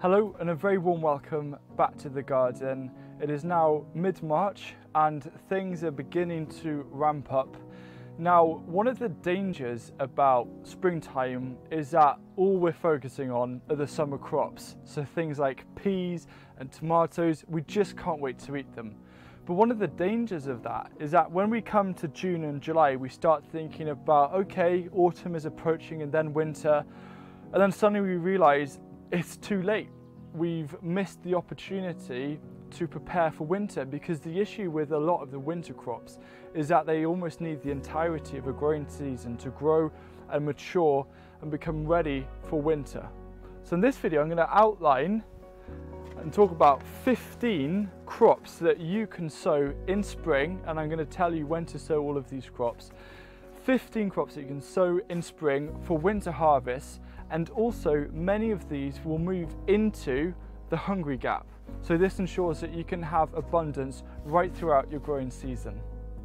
Hello and a very warm welcome back to the garden. It is now mid-March and things are beginning to ramp up. Now, one of the dangers about springtime is that all we're focusing on are the summer crops. So things like peas and tomatoes, we just can't wait to eat them. But one of the dangers of that is that when we come to June and July, we start thinking about, okay, autumn is approaching and then winter. And then suddenly we realize it's too late. We've missed the opportunity to prepare for winter, because the issue with a lot of the winter crops is that they almost need the entirety of a growing season to grow and mature and become ready for winter. So in this video, I'm going to outline and talk about 15 crops that you can sow in spring, and I'm going to tell you when to sow all of these crops. 15 crops that you can sow in spring for winter harvest, and also many of these will move into the hungry gap. So this ensures that you can have abundance right throughout your growing season.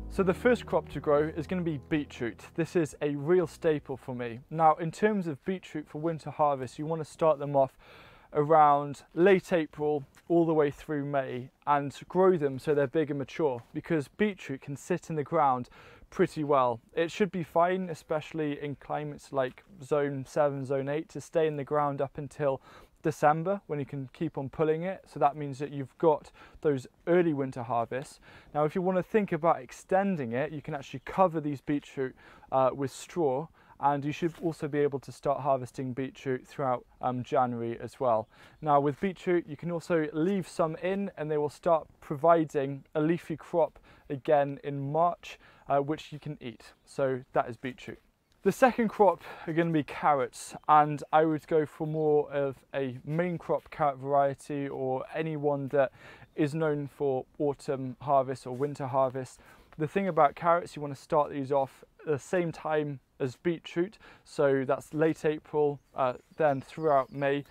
So the first crop to grow is going to be beetroot. This is a real staple for me. Now, in terms of beetroot for winter harvest, you want to start them off around late April all the way through May and grow them so they're big and mature, because beetroot can sit in the ground pretty well. It should be fine, especially in climates like zone 7, zone 8, to stay in the ground up until December, when you can keep on pulling it. So that means that you've got those early winter harvests. Now, if you want to think about extending it, you can actually cover these beetroot with straw, and you should also be able to start harvesting beetroot throughout January as well. Now, with beetroot, you can also leave some in and they will start providing a leafy crop again in March, which you can eat. So that is beetroot. The second crop are going to be carrots, and I would go for more of a main crop carrot variety, or any one that is known for autumn harvest or winter harvest. The thing about carrots, you want to start these off at the same time as beetroot, so that's late April, then throughout May.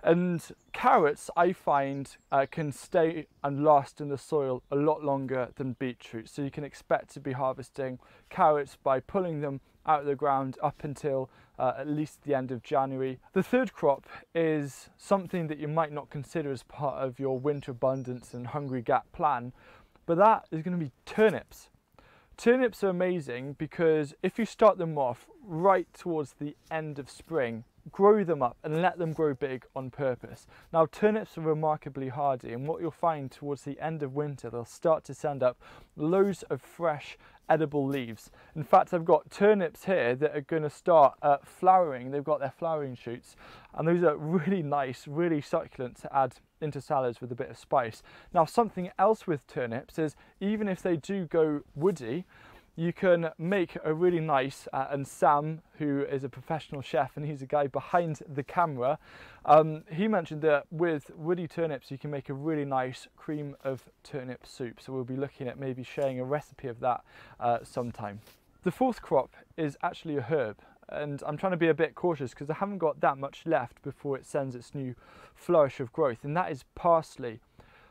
And carrots, I find, can stay and last in the soil a lot longer than beetroot. So you can expect to be harvesting carrots by pulling them out of the ground up until at least the end of January. The third crop is something that you might not consider as part of your winter abundance and hungry gap plan, but that is going to be turnips. Turnips are amazing because if you start them off right towards the end of spring, grow them up and let them grow big on purpose. Now, turnips are remarkably hardy, and what you'll find towards the end of winter, they'll start to send up loads of fresh edible leaves. In fact, I've got turnips here that are going to start flowering. They've got their flowering shoots, and those are really nice, really succulent to add into salads with a bit of spice. Now, something else with turnips is, even if they do go woody, you can make a really nice, and Sam, who is a professional chef and he's a guy behind the camera, he mentioned that with woody turnips you can make a really nice cream of turnip soup. So we'll be looking at maybe sharing a recipe of that sometime. The fourth crop is actually a herb, and I'm trying to be a bit cautious because I haven't got that much left before it sends its new flourish of growth, and that is parsley.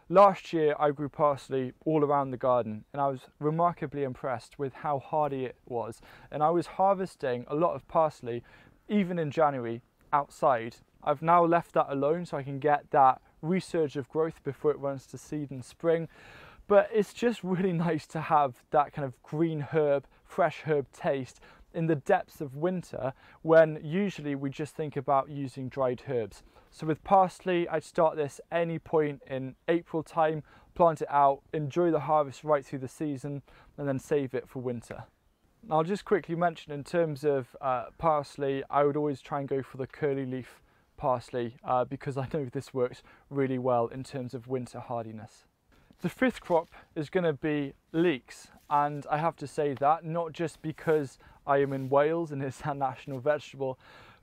Last year I grew parsley all around the garden, and I was remarkably impressed with how hardy it was, and I was harvesting a lot of parsley even in January outside. I've now left that alone so I can get that resurge of growth before it runs to seed in spring. But it's just really nice to have that kind of green herb, fresh herb taste in the depths of winter, when usually we just think about using dried herbs. So with parsley, I'd start this any point in April time, plant it out, enjoy the harvest right through the season, and then save it for winter. Now, I'll just quickly mention, in terms of parsley, I would always try and go for the curly leaf parsley because I know this works really well in terms of winter hardiness. The fifth crop is going to be leeks, and I have to say that not just because I am in Wales and it's our national vegetable,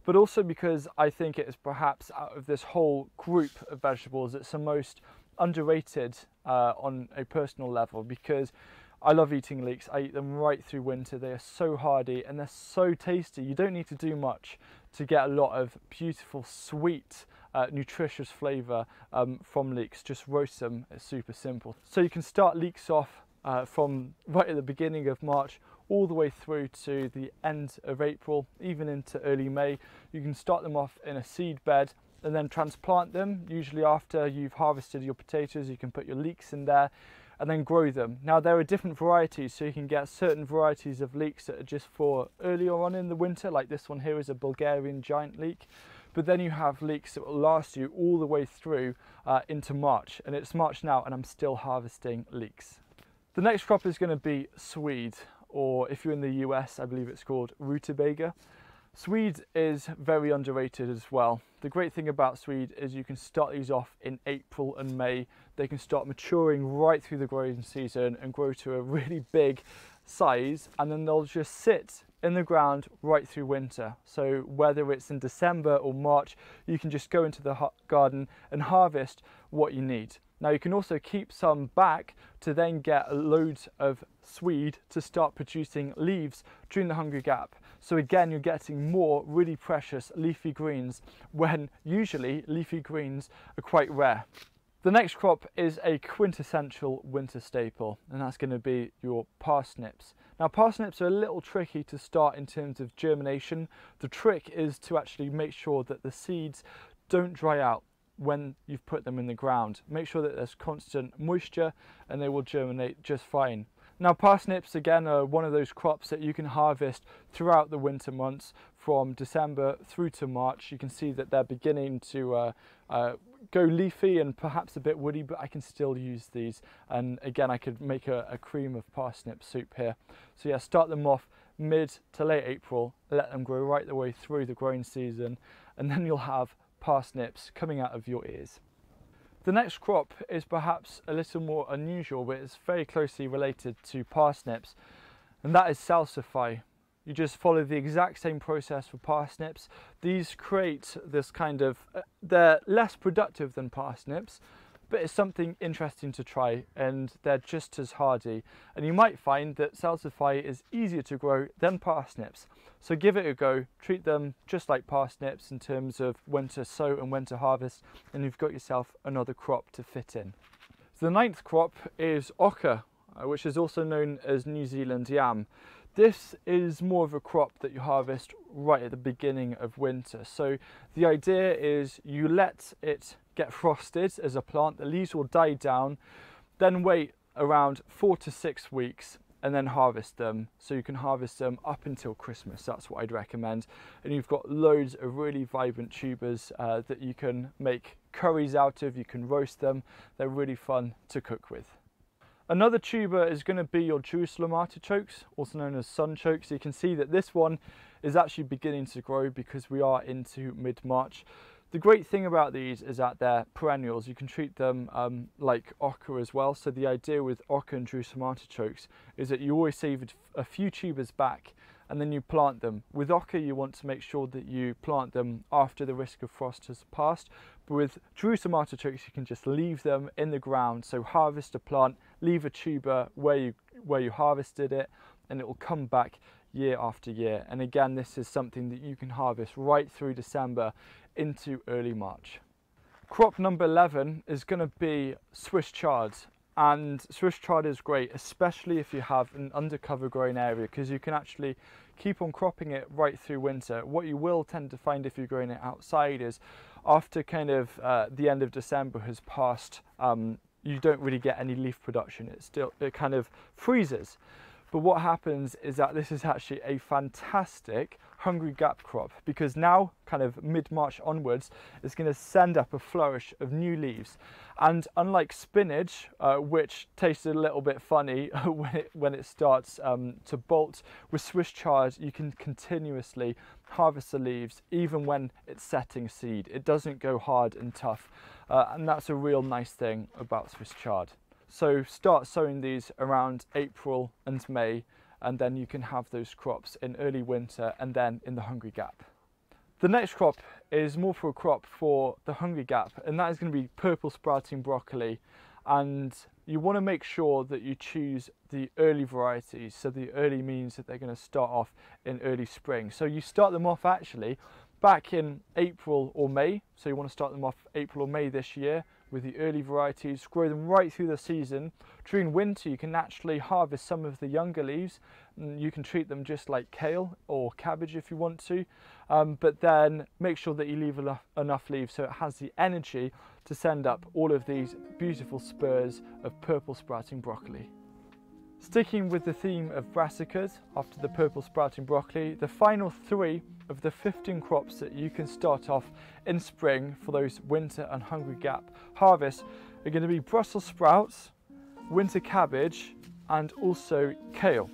but also because I think it is perhaps, out of this whole group of vegetables, it's the most underrated on a personal level, because I love eating leeks. I eat them right through winter. They are so hardy and they're so tasty. You don't need to do much to get a lot of beautiful, sweet, nutritious flavour from leeks. Just roast them. It's super simple. So you can start leeks off from right at the beginning of March all the way through to the end of April, even into early May. You can start them off in a seed bed and then transplant them. Usually after you've harvested your potatoes, you can put your leeks in there and then grow them. Now there are different varieties, so you can get certain varieties of leeks that are just for earlier on in the winter, like this one here is a Bulgarian giant leek. But then you have leeks that will last you all the way through into March, and it's March now and I'm still harvesting leeks. The next crop is going to be swede, or if you're in the US, I believe it's called rutabaga. Swede is very underrated as well. The great thing about swede is you can start these off in April and May. They can start maturing right through the growing season and grow to a really big size, and then they'll just sit in the ground right through winter. So whether it's in December or March, you can just go into the garden and harvest what you need. Now you can also keep some back to then get loads of swede to start producing leaves during the hungry gap. So again, you're getting more really precious leafy greens when usually leafy greens are quite rare. The next crop is a quintessential winter staple, and that's going to be your parsnips. Now parsnips are a little tricky to start in terms of germination. The trick is to actually make sure that the seeds don't dry out when you've put them in the ground. Make sure that there's constant moisture and they will germinate just fine. Now parsnips again are one of those crops that you can harvest throughout the winter months from December through to March. You can see that they're beginning to go leafy and perhaps a bit woody, but I can still use these, and again I could make a cream of parsnip soup here. So yeah, start them off mid to late April, let them grow right the way through the growing season, and then you'll have parsnips coming out of your ears. The next crop is perhaps a little more unusual, but it's very closely related to parsnips, and that is salsify. You just follow the exact same process for parsnips. These create this kind of, they're less productive than parsnips, but it's something interesting to try, and they're just as hardy. And you might find that salsify is easier to grow than parsnips. So give it a go, treat them just like parsnips in terms of when to sow and when to harvest, and you've got yourself another crop to fit in. So the ninth crop is oca, which is also known as New Zealand yam. This is more of a crop that you harvest right at the beginning of winter. So the idea is you let it get frosted as a plant, the leaves will die down, then wait around 4 to 6 weeks and then harvest them. So you can harvest them up until Christmas, that's what I'd recommend. And you've got loads of really vibrant tubers that you can make curries out of, you can roast them, they're really fun to cook with. Another tuber is going to be your Jerusalem artichokes, also known as sunchokes. You can see that this one is actually beginning to grow because we are into mid-March. The great thing about these is that they're perennials. You can treat them like oca as well. So the idea with oca and Jerusalem artichokes is that you always save a few tubers back and then you plant them. With oca, you want to make sure that you plant them after the risk of frost has passed. But with Jerusalem artichokes, you can just leave them in the ground. So harvest a plant, leave a tuber where you harvested it, and it will come back year after year. And again, this is something that you can harvest right through December into early March. Crop number 11 is going to be Swiss chard. And Swiss chard is great, especially if you have an undercover growing area, because you can actually keep on cropping it right through winter. What you will tend to find if you're growing it outside is after kind of the end of December has passed, you don't really get any leaf production. It kind of freezes. But what happens is that this is actually a fantastic hungry gap crop, because now kind of mid-March onwards it's going to send up a flourish of new leaves. And unlike spinach, which tastes a little bit funny when it starts to bolt, with Swiss chard you can continuously harvest the leaves even when it's setting seed. It doesn't go hard and tough, and that's a real nice thing about Swiss chard. So start sowing these around April and May, and then you can have those crops in early winter and then in the hungry gap. The next crop is more for a crop for the hungry gap, and that is going to be purple sprouting broccoli. And you want to make sure that you choose the early varieties. So the early means that they're going to start off in early spring. So you start them off actually back in April or May, so you want to start them off April or May this year with the early varieties, grow them right through the season. During winter you can naturally harvest some of the younger leaves, and you can treat them just like kale or cabbage if you want to, but then make sure that you leave enough leaves so it has the energy to send up all of these beautiful spurs of purple sprouting broccoli. Sticking with the theme of brassicas, after the purple sprouting broccoli, the final 3 of the 15 crops that you can start off in spring for those winter and hungry gap harvests are going to be Brussels sprouts, winter cabbage, and also kale.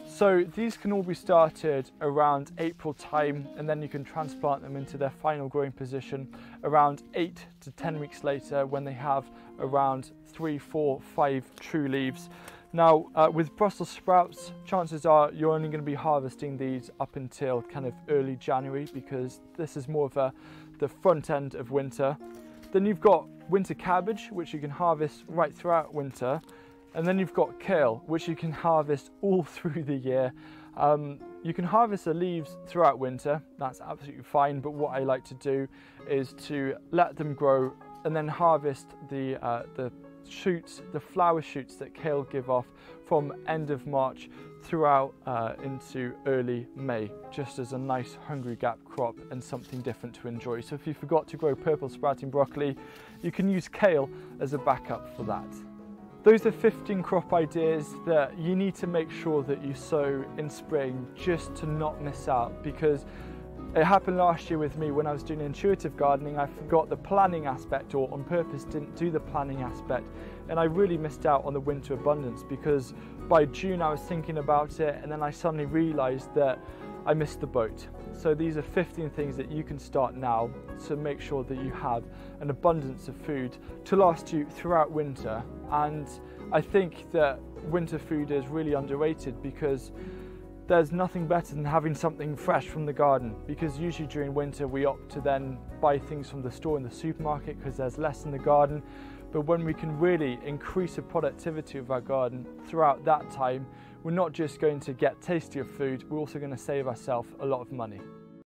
So these can all be started around April time, and then you can transplant them into their final growing position around 8 to 10 weeks later when they have around 3, 4, 5 true leaves. Now with Brussels sprouts, chances are you're only going to be harvesting these up until kind of early January, because this is more of the front end of winter. Then you've got winter cabbage, which you can harvest right throughout winter. And then you've got kale, which you can harvest all through the year. You can harvest the leaves throughout winter, that's absolutely fine, but what I like to do is to let them grow and then harvest the shoots, the flower shoots that kale give off from end of March throughout into early May, just as a nice hungry gap crop and something different to enjoy. So if you forgot to grow purple sprouting broccoli, you can use kale as a backup for that. Those are 15 crop ideas that you need to make sure that you sow in spring just to not miss out, because it happened last year with me when I was doing intuitive gardening. I forgot the planning aspect, or on purpose didn't do the planning aspect, and I really missed out on the winter abundance, because by June I was thinking about it and then I suddenly realized that I missed the boat. So these are 15 things that you can start now to make sure that you have an abundance of food to last you throughout winter. And I think that winter food is really underrated, because there's nothing better than having something fresh from the garden, because usually during winter we opt to then buy things from the store in the supermarket because there's less in the garden. But when we can really increase the productivity of our garden throughout that time, we're not just going to get tastier food, we're also going to save ourselves a lot of money.